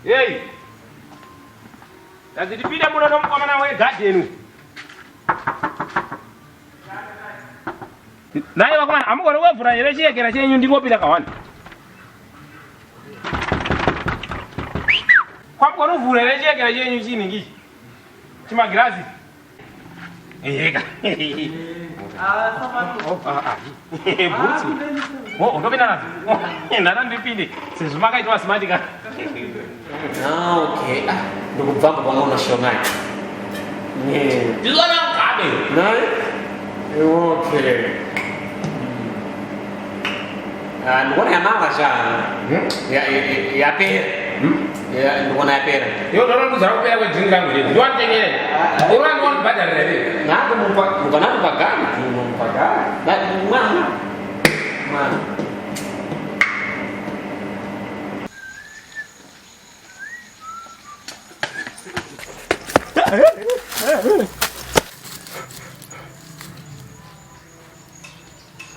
Hey. Tazidipida muno nomkomana we gadenu. Naye wakomana amugoro wevura yerechiye kera chenyu ndingopita kawani. Kwamugoro vura yerechiye kera chenyu chini ngi. Chima grazi. Yega. Buti. Oh, ndopita nazo. Ndana ndipinde. Sizumaka itwa smartika. Ah, okay. Ndokubvamba pamwe shongai. Ndizona ngabe. Naye? Okay. Ndikona yamava cha. Ya pera. Ndikona ya pera. Yo ndoro kuzara kupera kwejinga ngire. Ndwatengere. Ura ndwani badara re. Nako mukana kupagana. Mupagana. Mwana.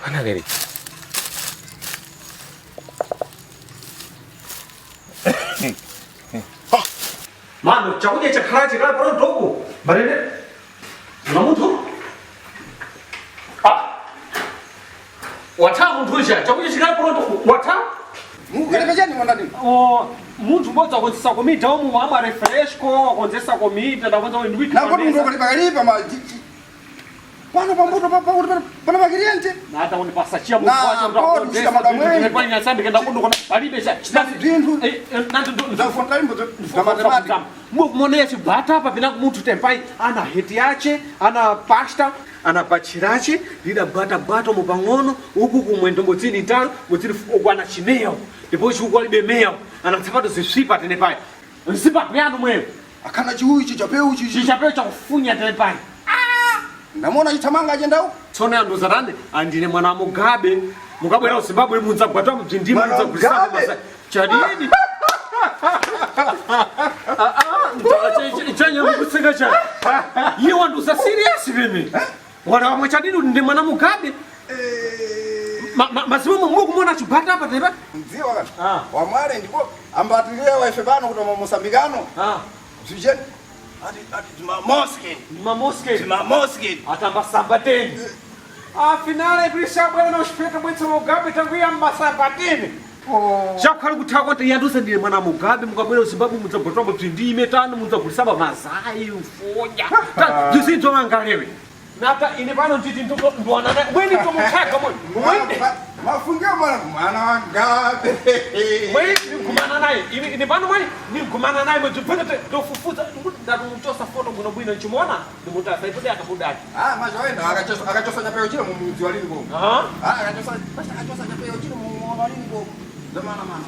Mana gari? Mano, chakula cha karachi kala poro dogo. Barene. Namutu. Wata muntu cha chakula cha poro dogo. Wata? Mugerevejani mwanani? Muntu mmoja akonzesa komita omu ama refresh ko akonzesa komita ndakonza ndwiti. Nako ndo kalipa ma Pano pambuto pana bagiriente. Na hata unipasachia mtu wacha ndo akonzesa madamwe. Kwa nini asambi kenda kundo kona balibesha. Zindu. Nanto ndo Ndafunda imbo za matematiki. Muonesi bata hapa bina mtu tempai ana heti yache, ana pasta, ana pachirache, lida bata mupangono, huku kumwendo mbotsini tano, mbotsini okwana chineo. Ndipo shuko libemeo, ana sapato zishipa tenepai. Nsipa pyano mwe. Akana chiuchi chapeu chichi. Chichapeo cha kufunya tenepai. Namona chitamanga agenda huko. Tsone andozarande andine mwana wa Mugabe. Mugabe era Zimbabwe munza kwatwa mjindima munza kulisaba masa. Chadini. Chanya mkuseka cha. Yewa ndo za serious mimi. Wana wa Chadini ndi mwana Mugabe. Masimo mungu kumona chubata hapa teba. Nziwa kana. Wa mwale ndipo ambatilia wa ifebano kutoka Mosambikano. Sije. Ati mamoske. Atamba sambateni. Finale tulisha bwana ushipeta bwetso Mugabe tangu ya masambateni. Chakhala kuthako kuti yandusa ndine mwana Mugabe mukabwera Zimbabwe mudzagotwa mutindime tano mudzagulisaba mazai ufonya. Zizinto mangalewe. Nata ine pano nditi ndwana naye. Mweni tomuthaka mweni. Mafungio mwana wa Mugabe. Mweni kumana naye. Ine pano mweni nikumana naye mujipete tofufuza ndatomutosa foto kuno bwino chimona ndimutasa ipode akabudaki. Mazoenda akachosa nyapeo chile mumzi walini bomu. Akachosa nyapeo chile mumzi walini bomu. Zamana mana.